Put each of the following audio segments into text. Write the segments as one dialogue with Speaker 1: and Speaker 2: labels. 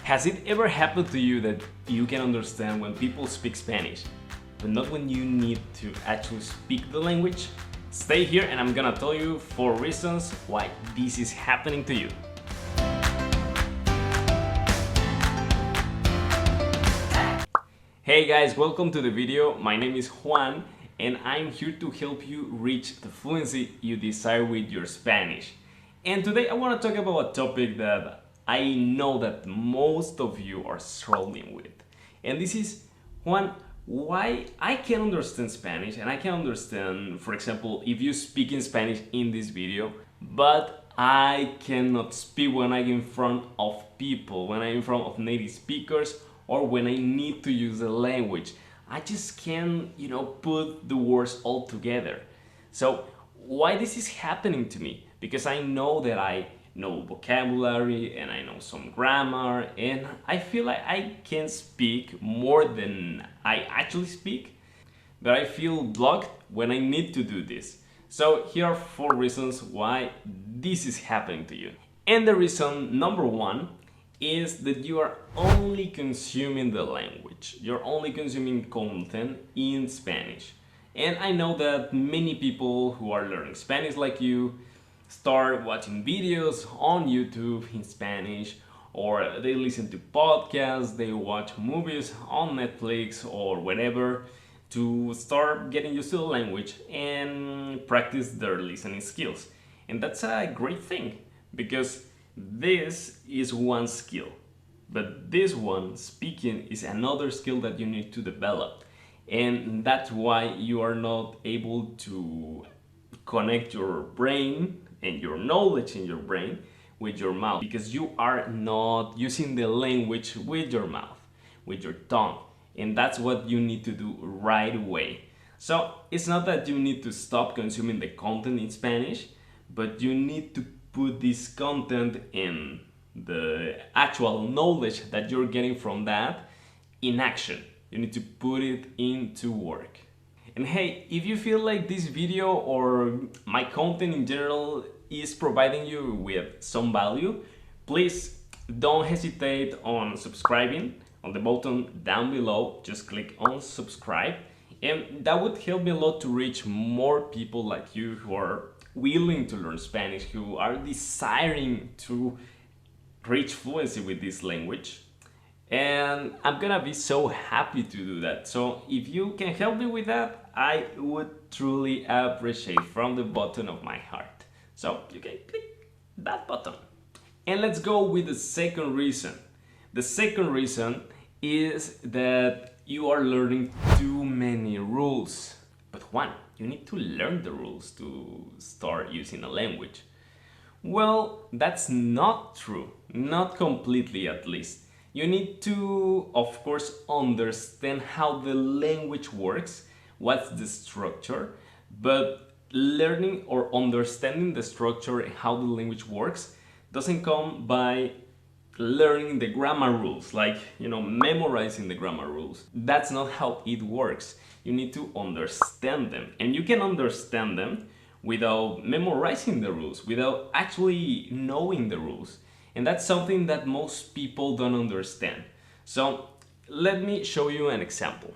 Speaker 1: Has it ever happened to you that you can understand when people speak Spanish, but not when you need to actually speak the language? Stay here and I'm gonna tell you 4 reasons why this is happening to you. Hey guys, welcome to the video. My name is Juan and I'm here to help you reach the fluency you desire with your Spanish. And today I want to talk about a topic that I know that most of you are struggling with. And this is, Juan, why I can understand Spanish and I can understand, for example, if you speak in Spanish in this video, but I cannot speak when I'm in front of people, when I'm in front of native speakers, or when I need to use the language. I just can't, put the words all together. So why this is happening to me? Because I know that I know vocabulary and I know some grammar and I feel like I can speak more than I actually speak, but I feel blocked when I need to do this. So here are 4 reasons why this is happening to you. And the reason number 1 is that you are only consuming the language. You're only consuming content in Spanish. And I know that many people who are learning Spanish like you start watching videos on YouTube in Spanish, or they listen to podcasts, they watch movies on Netflix or whatever to start getting used to the language and practice their listening skills. And that's a great thing because this is one skill, but this one, speaking, is another skill that you need to develop. And that's why you are not able to connect your brain and your knowledge in your brain with your mouth, because you are not using the language with your mouth, with your tongue. And that's what you need to do right away. So it's not that you need to stop consuming the content in Spanish, but you need to put this content in the actual knowledge that you're getting from that in action. You need to put it into work. And hey, if you feel like this video or my content in general is providing you with some value, please don't hesitate on subscribing on the button down below. Just click on subscribe, and that would help me a lot to reach more people like you who are willing to learn Spanish, who are desiring to reach fluency with this language. And I'm gonna be so happy to do that. So if you can help me with that, I would truly appreciate from the bottom of my heart. So you can click that button. And let's go with the second reason. The second reason is that you are learning too many rules. But Juan, you need to learn the rules to start using a language. Well, that's not true. Not completely, at least. You need to, of course, understand how the language works, what's the structure, but learning or understanding the structure and how the language works doesn't come by learning the grammar rules, like, memorizing the grammar rules. That's not how it works. You need to understand them, and you can understand them without memorizing the rules, without actually knowing the rules. And that's something that most people don't understand. So let me show you an example.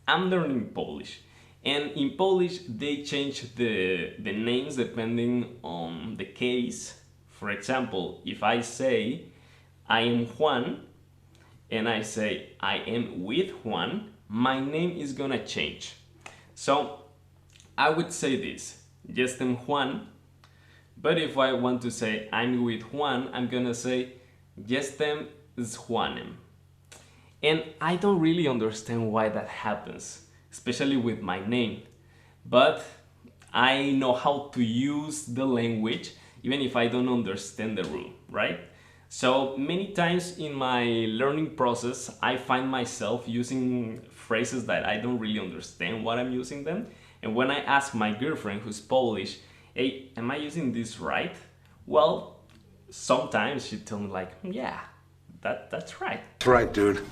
Speaker 1: I'm learning Polish, and in Polish they change the names depending on the case. For example, if I say I am Juan and I say I am with Juan, my name is gonna change. So I would say this, jestem Juan. But if I want to say I'm with Juan, I'm gonna say jestem z Juanem. And I don't really understand why that happens, especially with my name. But I know how to use the language even if I don't understand the rule, right? So many times in my learning process, I find myself using phrases that I don't really understand what I'm using them. And when I ask my girlfriend who's Polish, hey, am I using this right? Well, sometimes she tells me like, yeah, that's right.
Speaker 2: That's right, dude.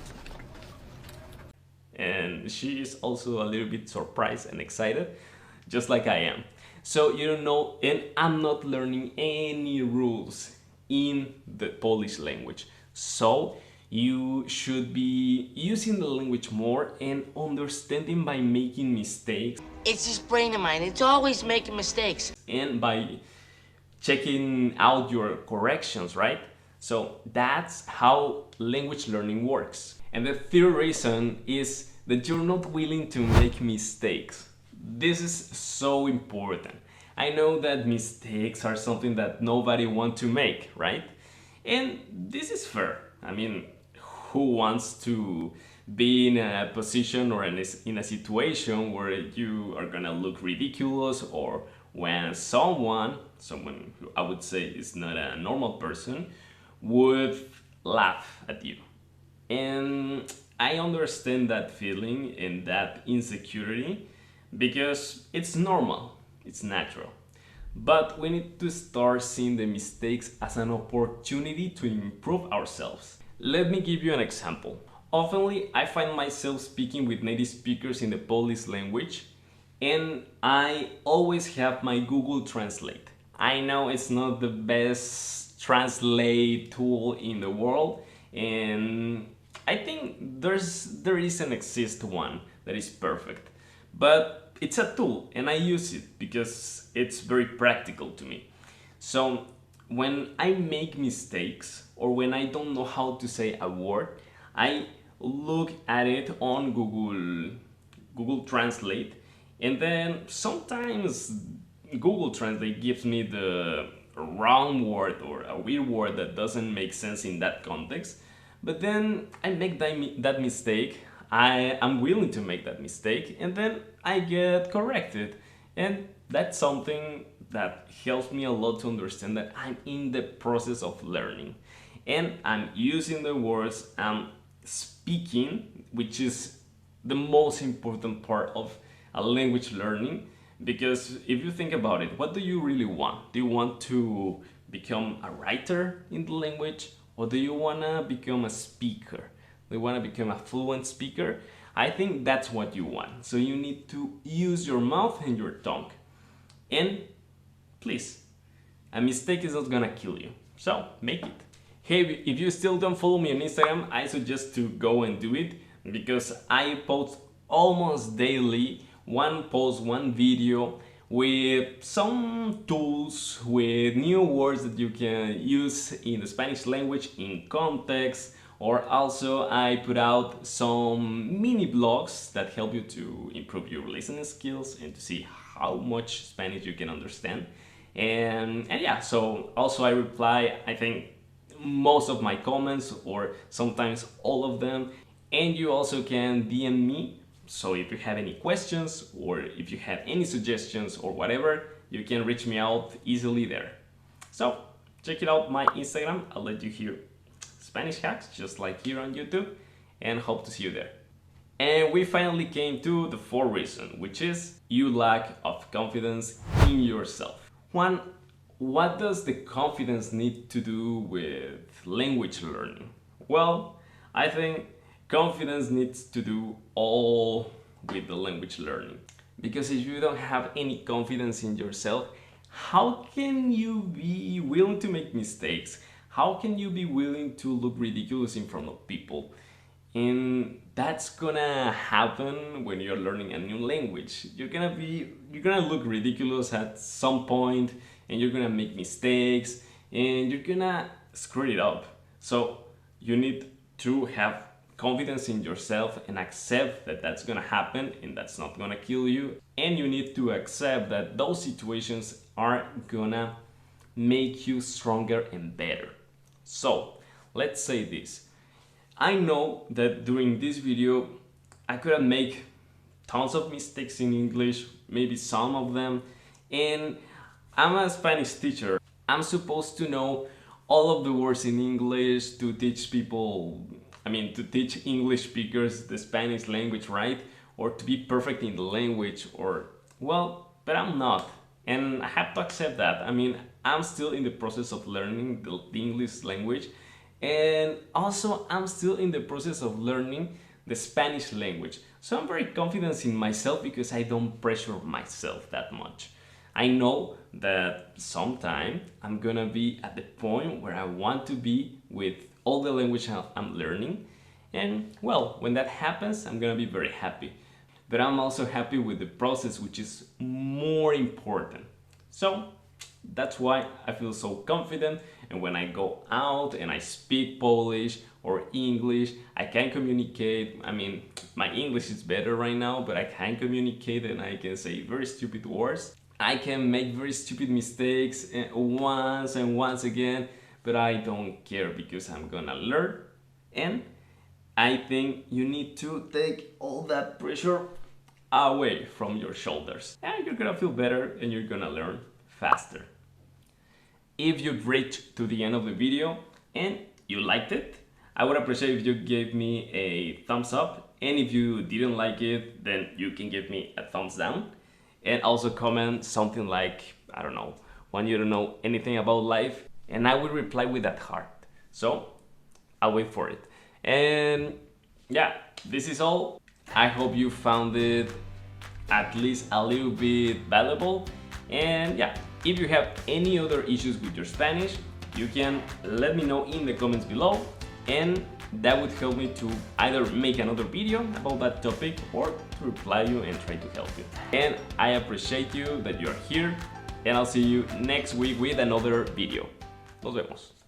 Speaker 1: And she is also a little bit surprised and excited, just like I am. So you don't know, and I'm not learning any rules in the Polish language. So You should be using the language more and understanding by making mistakes.
Speaker 2: It's this brain of mine. It's always making mistakes.
Speaker 1: And by checking out your corrections, right? So that's how language learning works. And the third reason is that you're not willing to make mistakes. This is so important. I know that mistakes are something that nobody wants to make, right? And this is fair. I mean, who wants to be in a position or in a situation where you are gonna look ridiculous, or when someone who I would say is not a normal person would laugh at you. And I understand that feeling and that insecurity because it's normal, it's natural. But we need to start seeing the mistakes as an opportunity to improve ourselves. Let me give you an example. Oftenly, I find myself speaking with native speakers in the Polish language, and I always have my Google Translate. I know it's not the best translate tool in the world, and I think there isn't exist one that is perfect, but it's a tool and I use it because it's very practical to me. So when I make mistakes or when I don't know how to say a word, I look at it on Google Translate, and then sometimes Google Translate gives me the wrong word or a weird word that doesn't make sense in that context. But then I make that mistake. I am willing to make that mistake, and then I get corrected. And that's something that helps me a lot to understand that I'm in the process of learning. And I'm using the words, I'm speaking, which is the most important part of a language learning. Because if you think about it, what do you really want? Do you want to become a writer in the language? Or do you want to become a speaker? Do you want to become a fluent speaker? I think that's what you want. So you need to use your mouth and your tongue. And please, a mistake is not gonna kill you. So make it. Hey, if you still don't follow me on Instagram, I suggest to go and do it because I post almost daily one post, one video with some tools, with new words that you can use in the Spanish language in context, or also I put out some mini blogs that help you to improve your listening skills and to see how much Spanish you can understand. And yeah, so also I reply, I think, most of my comments or sometimes all of them. And you also can DM me. So if you have any questions or if you have any suggestions or whatever, you can reach me out easily there. So check it out, my Instagram. I'll let you hear Spanish hacks just like here on YouTube, and hope to see you there. And we finally came to the fourth reason, which is you lack of confidence in yourself. Juan, what does the confidence need to do with language learning? Well, I think confidence needs to do all with the language learning. Because if you don't have any confidence in yourself, how can you be willing to make mistakes? How can you be willing to look ridiculous in front of people? And that's gonna happen when you're learning a new language. You're gonna look ridiculous at some point, and you're gonna make mistakes, and you're gonna screw it up. So you need to have confidence in yourself and accept that that's gonna happen and that's not gonna kill you. And you need to accept that those situations are gonna make you stronger and better. So let's say this. I know that during this video I could have made tons of mistakes in English, maybe some of them, and I'm a Spanish teacher. I'm supposed to know all of the words in English to teach people, to teach English speakers the Spanish language, right? Or to be perfect in the language, but I'm not. And I have to accept that. I'm still in the process of learning the English language, and also I'm still in the process of learning the Spanish language. So I'm very confident in myself because I don't pressure myself that much. I know that sometime I'm gonna be at the point where I want to be with all the language I'm learning. And well, when that happens, I'm gonna be very happy. But I'm also happy with the process, which is more important. So that's why I feel so confident, and when I go out and I speak Polish or English, I can communicate. I mean, my English is better right now, but I can communicate and I can say very stupid words. I can make very stupid mistakes once and once again, but I don't care because I'm gonna learn. And I think you need to take all that pressure away from your shoulders. And you're gonna feel better and you're gonna learn faster. If you've reached to the end of the video and you liked it, I would appreciate if you gave me a thumbs up. And if you didn't like it, then you can give me a thumbs down. And also comment something like, I don't know, want you to know anything about life, and I will reply with that heart. So I'll wait for it. And yeah, this is all. I hope you found it at least a little bit valuable. And yeah, if you have any other issues with your Spanish, you can let me know in the comments below, and that would help me to either make another video about that topic or to reply you and try to help you. And I appreciate you that you're here, and I'll see you next week with another video. Nos vemos.